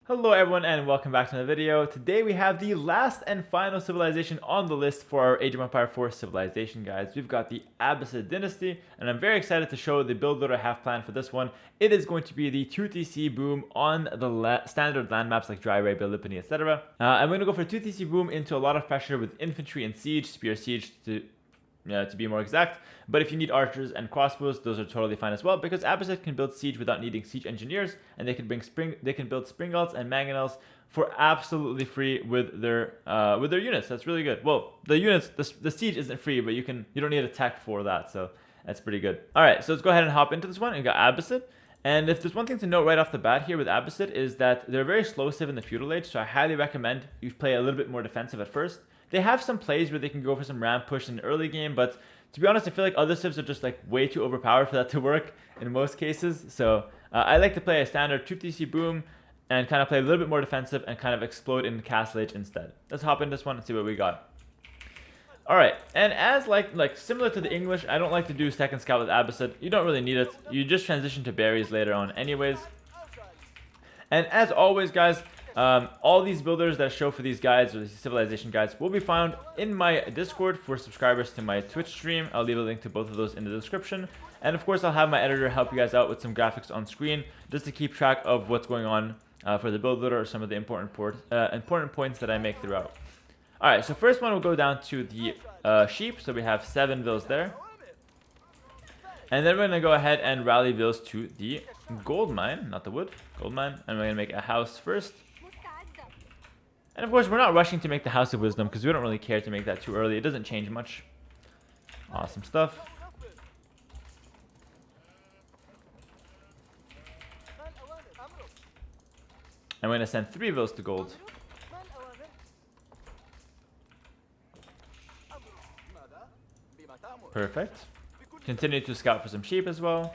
Hello everyone and welcome back to another video. Today we have the last and final civilization on the list for our Age of Empire 4 civilization guides. We've got the Abbasid Dynasty, and I'm very excited to show the build that I have planned for this one. It is going to be the 2TC boom on the standard land maps like Dry Arabia, Lipany, etc. I'm going to go for 2TC boom into a lot of pressure with infantry and siege, spear siege to be more exact. But if you need archers and crossbows, those are totally fine as well, because Abbasid can build siege without needing siege engineers, and they can build springalds and mangonels for absolutely free with their units. That's really good. Well, the units, the siege isn't free, but you don't need a tech for that, so that's pretty good. All right, so let's go ahead and hop into this one. We got Abbasid. And if there's one thing to note right off the bat here with Abbasid is that they're very explosive in the feudal age, so I highly recommend you play a little bit more defensive at first. They have some plays where they can go for some ramp push in the early game, but to be honest, I feel like other civs are just like way too overpowered for that to work in most cases. So I like to play a standard 2TC boom and kind of play a little bit more defensive and kind of explode in the castle age instead. Let's hop in this one and see what we got. All right, and as like similar to the English, I don't like to do second scout with Abbasid. You don't really need it. You just transition to berries later on anyways. And as always, guys, all these builders that show for these guides or these civilization guides will be found in my Discord for subscribers to my Twitch stream. I'll leave a link to both of those in the description. And of course, I'll have my editor help you guys out with some graphics on screen just to keep track of what's going on for the build builder or some of the important points that I make throughout. All right, so first one will go down to the sheep. So we have 7 villas there. And then we're going to go ahead and rally villas to the gold mine, not the wood, gold mine. And we're going to make a house first. And of course, we're not rushing to make the House of Wisdom because we don't really care to make that too early. It doesn't change much. Awesome stuff. I'm going to send 3 villas to gold. Perfect. Continue to scout for some sheep as well.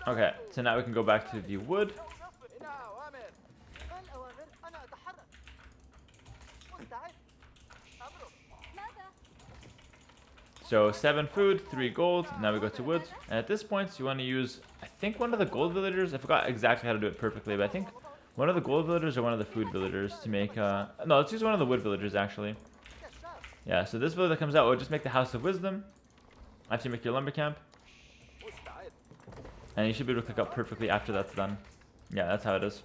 Okay, so now we can go back to the wood. So 7 food, 3 gold. Now we go to wood. And at this point, you want to use, I think, one of the gold villagers. I forgot exactly how to do it perfectly, but I think one of the gold villagers or one of the food villagers to make... No, let's use one of the wood villagers, actually. Yeah, so this villager that comes out will just make the House of Wisdom after you make your lumber camp. And you should be able to click up perfectly after that's done. Yeah, that's how it is.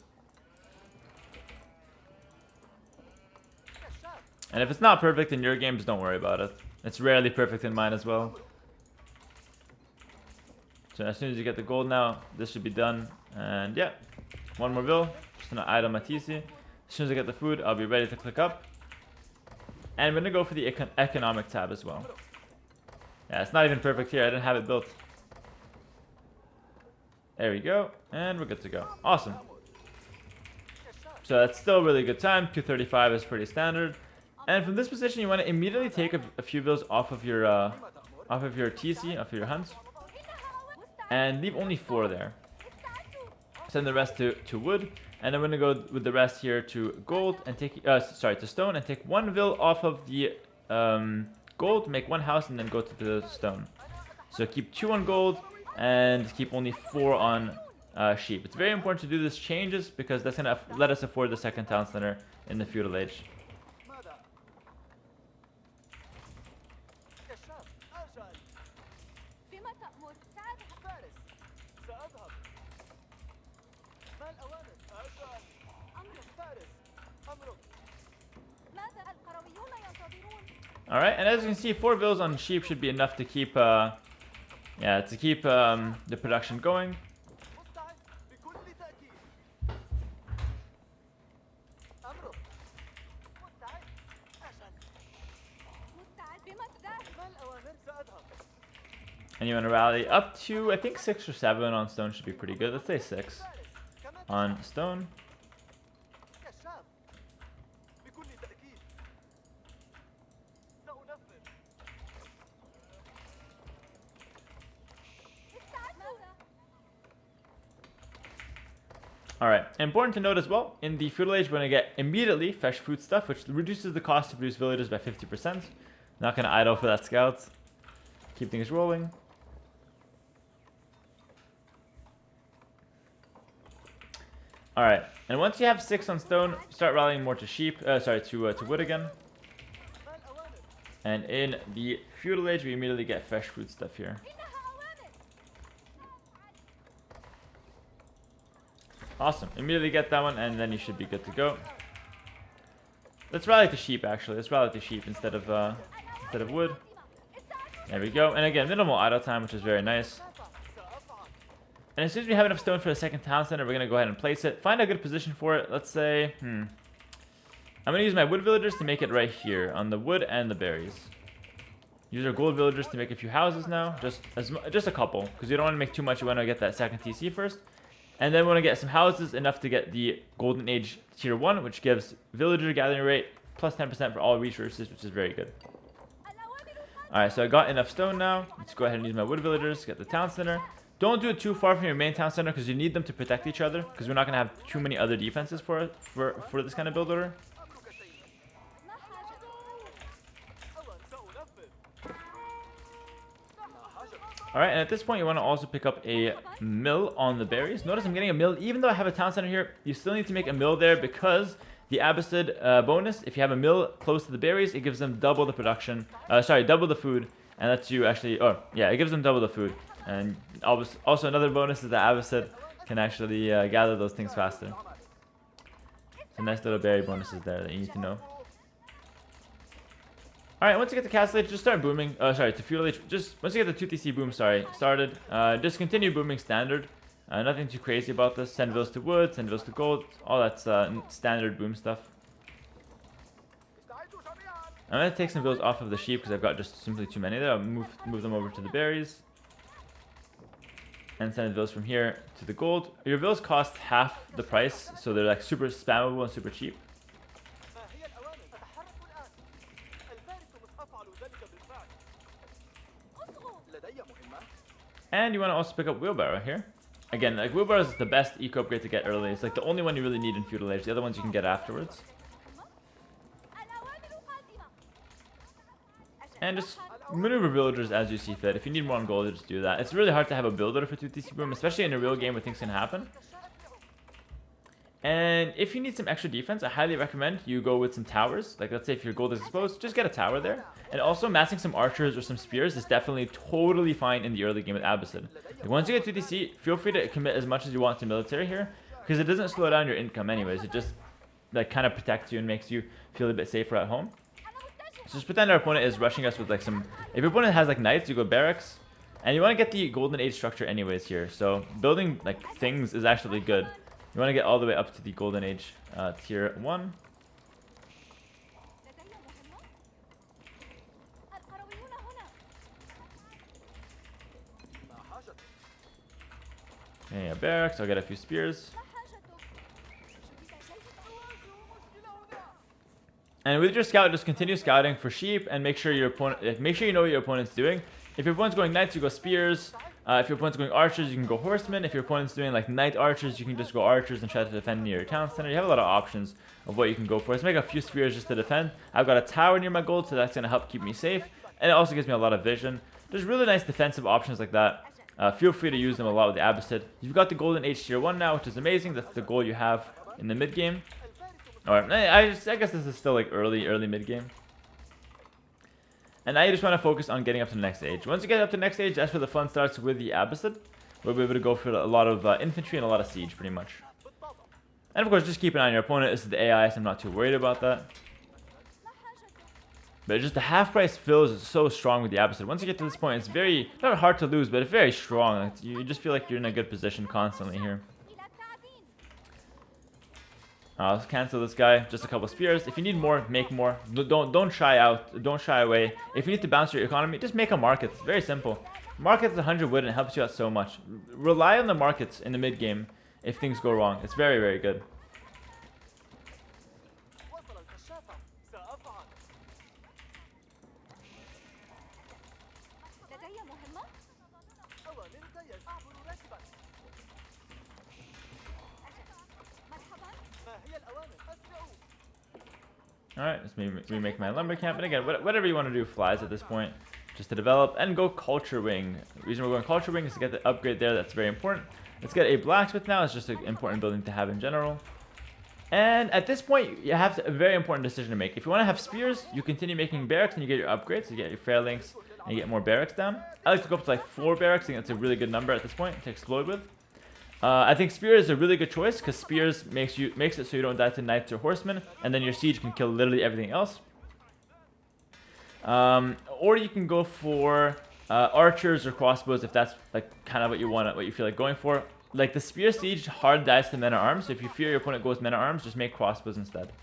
And if it's not perfect in your games, don't worry about it. It's rarely perfect in mine as well. So as soon as you get the gold now, this should be done. And yeah, one more bill. Just gonna idle my TC. As soon as I get the food, I'll be ready to click up. And I'm gonna go for the economic tab as well. Yeah, it's not even perfect here. I didn't have it built. There we go. And we're good to go. Awesome. So that's still a really good time. 235 is pretty standard. And from this position, you want to immediately take a few bills off of your TC, off of your hunts, and leave only 4 there. Send the rest to wood, and I'm going to go with the rest here to gold and take to stone and take 1 vill off of the gold, make 1 house, and then go to the stone. So keep 2 on gold and keep only 4 on sheep. It's very important to do this changes because that's going to let us afford the 2nd town center in the feudal age. Alright, and as you can see, 4 villas on sheep should be enough to keep the production going. And you want to rally up to, I think 6 or 7 on stone should be pretty good. Let's say 6 on stone. Alright, important to note as well, in the feudal age, we're going to get immediately fresh food stuff, which reduces the cost to produce villagers by 50%. Not going to idle for that scout. Keep things rolling. Alright, and once you have 6 on stone, start rallying more to to wood again. And in the feudal age, we immediately get fresh food stuff here. Awesome, immediately get that one, and then you should be good to go. Let's rally to sheep, actually. Let's rally to sheep instead of wood. There we go, and again, minimal idle time, which is very nice. And as soon as we have enough stone for the second town center, we're going to go ahead and place it. Find a good position for it. Let's say, I'm going to use my wood villagers to make it right here on the wood and the berries. Use our gold villagers to make a few houses now. Just a couple, because you don't want to make too much. You want to get that second TC first. And then we want to get some houses, enough to get the Golden Age Tier 1, which gives villager gathering rate plus 10% for all resources, which is very good. Alright, so I got enough stone now. Let's go ahead and use my wood villagers to get the town center. Don't do it too far from your main town center, because you need them to protect each other, because we're not going to have too many other defenses for this kind of build order. Alright, and at this point you want to also pick up a mill on the berries. Notice I'm getting a mill, even though I have a town center here, you still need to make a mill there, because the Abbasid bonus, if you have a mill close to the berries, it gives them double the production, double the food, and lets you actually, it gives them double the food. And also another bonus is that Abbasid can actually gather those things faster. Some nice little berry bonuses there that you need to know. Alright, once you get the castle age, just start booming. To feudal age. Just once you get the 2TC boom, started, just continue booming standard. Nothing too crazy about this. Send vills to wood, send vills to gold. All that's standard boom stuff. I'm going to take some vills off of the sheep because I've got just simply too many there. I'll move them over to the berries. And send vills from here to the gold. Your vills cost half the price, so they're like super spammable and super cheap. And you want to also pick up wheelbarrow here. Again, like wheelbarrow is the best eco upgrade to get early. It's like the only one you really need in feudal age. The other ones you can get afterwards. And just maneuver villagers as you see fit. If you need more on gold, just do that. It's really hard to have a builder for 2TC boom, especially in a real game where things can happen. And if you need some extra defense, I highly recommend you go with some towers. Like, let's say if your gold is exposed, just get a tower there. And also, massing some archers or some spears is definitely totally fine in the early game with Abbasid. Like, once you get 2TC, feel free to commit as much as you want to military here, because it doesn't slow down your income anyways. It just like kind of protects you and makes you feel a bit safer at home. So just pretend our opponent is rushing us with like some... If your opponent has like knights, you go barracks. And you want to get the Golden Age structure anyways here. So building like things is actually good. You want to get all the way up to the Golden Age tier 1. Yeah, barracks. I'll get a few spears. And with your scout, just continue scouting for sheep and make sure your opponent, make sure you know what your opponent's doing. If your opponent's going knights, you go spears. If your opponent's going archers, you can go horsemen. If your opponent's doing like knight archers, you can just go archers and try to defend near your town center. You have a lot of options of what you can go for. Let's make a few spears just to defend. I've got a tower near my gold, so that's going to help keep me safe. And it also gives me a lot of vision. There's really nice defensive options like that. Feel free to use them a lot with the Abbasid. You've got the Golden Age tier 1 now, which is amazing. That's the goal you have in the mid game. Alright, I guess this is still like early mid game. And now you just want to focus on getting up to the next age. Once you get up to the next age, that's where the fun starts with the Abbasid. We'll be able to go for a lot of infantry and a lot of siege, pretty much. And of course, just keep an eye on your opponent. This is the AI, so I'm not too worried about that. But just the half price fills is so strong with the Abbasid. Once you get to this point, it's very, not hard to lose, but it's very strong. Like, you just feel like you're in a good position constantly here. Let's cancel this guy. Just a couple spears. If you need more, make more. Don't shy out. Don't shy away. If you need to bounce your economy, just make a market. It's very simple. Market's 100 wood and it helps you out so much. Rely on the markets in the mid game if things go wrong. It's very, very good. Alright, let's remake my lumber camp. And again, whatever you want to do flies at this point. Just to develop and go culture wing. The reason we're going culture wing is to get the upgrade there. That's very important. Let's get a blacksmith now. It's just an important building to have in general. And at this point, you have a very important decision to make. If you want to have spears, you continue making barracks and you get your upgrades. You get your phalanx and you get more barracks down. I like to go up to like 4 barracks. I think that's a really good number at this point to explode with. I think spear is a really good choice because spears makes it so you don't die to knights or horsemen, and then your siege can kill literally everything else. Or you can go for archers or crossbows if that's like kind of what you feel like going for. Like the spear siege hard dies to men at arms. So if you fear your opponent goes men at arms, just make crossbows instead,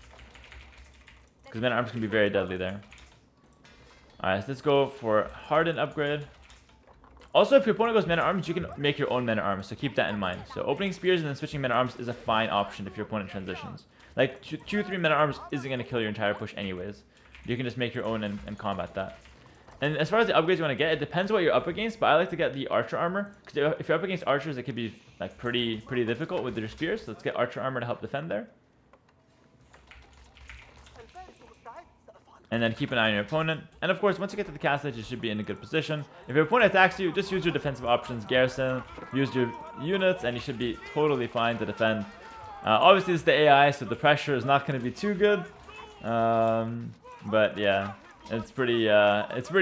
because men at arms can be very deadly there. All right, so let's go for hardened upgrade. Also, if your opponent goes men at arms, you can make your own men at arms, so keep that in mind. So opening spears and then switching men at arms is a fine option if your opponent transitions. Like 2-3 men at arms isn't going to kill your entire push anyways. You can just make your own and combat that. And as far as the upgrades you want to get, it depends what you're up against, but I like to get the archer armor, because if you're up against archers, it could be like pretty difficult with their spears. So let's get archer armor to help defend there. And then keep an eye on your opponent. And of course, once you get to the castle, you should be in a good position. If your opponent attacks you, just use your defensive options, garrison, use your units, and you should be totally fine to defend. Obviously, this is the AI, so the pressure is not going to be too good. But yeah, it's pretty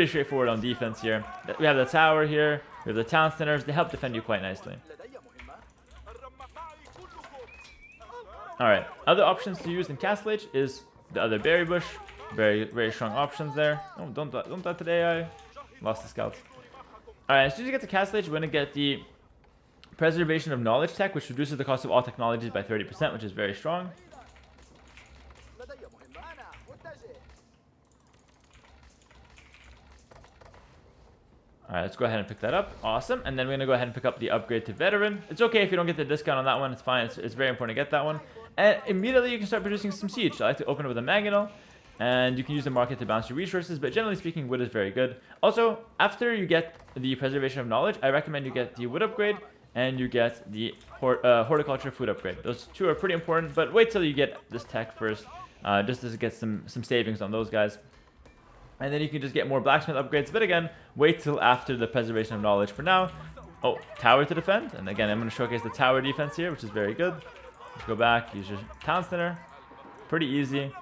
straightforward on defense here. We have the tower here, we have the town centers. They help defend you quite nicely. Alright, other options to use in Castle Age is the other berry bush. Very strong options there. Oh, don't die to the AI. Lost the scouts. Alright, as soon as you get to Castle Age, we're going to get the Preservation of Knowledge tech, which reduces the cost of all technologies by 30%, which is very strong. Alright, let's go ahead and pick that up. Awesome. And then we're going to go ahead and pick up the upgrade to Veteran. It's okay if you don't get the discount on that one. It's fine. It's very important to get that one. And immediately you can start producing some siege. I like to open it with a mangonel. And you can use the market to bounce your resources. But generally speaking, wood is very good. Also, after you get the Preservation of Knowledge, I recommend you get the wood upgrade. And you get the horticulture food upgrade. Those two are pretty important. But wait till you get this tech first. Just to get some savings on those guys. And then you can just get more blacksmith upgrades. But again, wait till after the Preservation of Knowledge for now. Oh, tower to defend. And again, I'm going to showcase the tower defense here, which is very good. Just go back, use your town center. Pretty easy.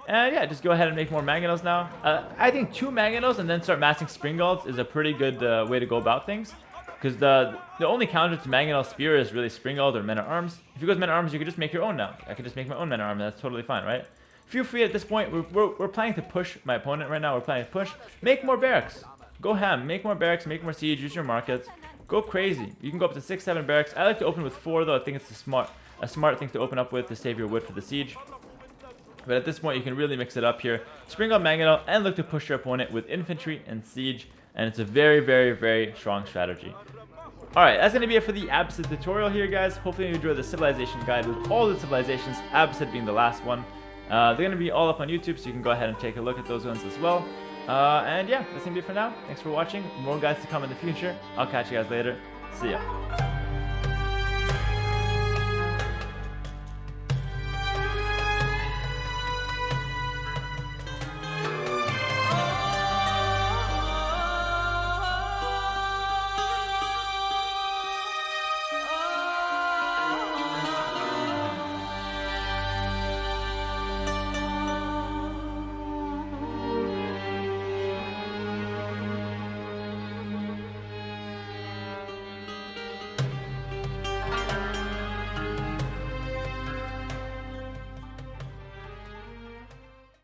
And yeah, just go ahead and make more mangonels now. I think 2 mangonels and then start massing springgalds is a pretty good way to go about things. Because the only counter to mangonel spear is really springgald or men at arms. If you go with men at arms, you can just make your own now. I can just make my own men at arms. That's totally fine, right? Feel free at this point. We're planning to push my opponent right now. We're planning to push. Make more barracks. Go ham. Make more barracks. Make more siege. Use your markets. Go crazy. You can go up to 6-7 barracks. I like to open with 4 though. I think it's a smart thing to open up with to save your wood for the siege. But at this point, you can really mix it up here. Spring on mangonel and look to push your opponent with infantry and siege. And it's a very strong strategy. Alright, that's going to be it for the Abbasid tutorial here, guys. Hopefully you enjoyed the civilization guide with all the civilizations, Abbasid being the last one. They're going to be all up on YouTube, so you can go ahead and take a look at those ones as well. And yeah, that's going to be it for now. Thanks for watching. More guides to come in the future. I'll catch you guys later. See ya.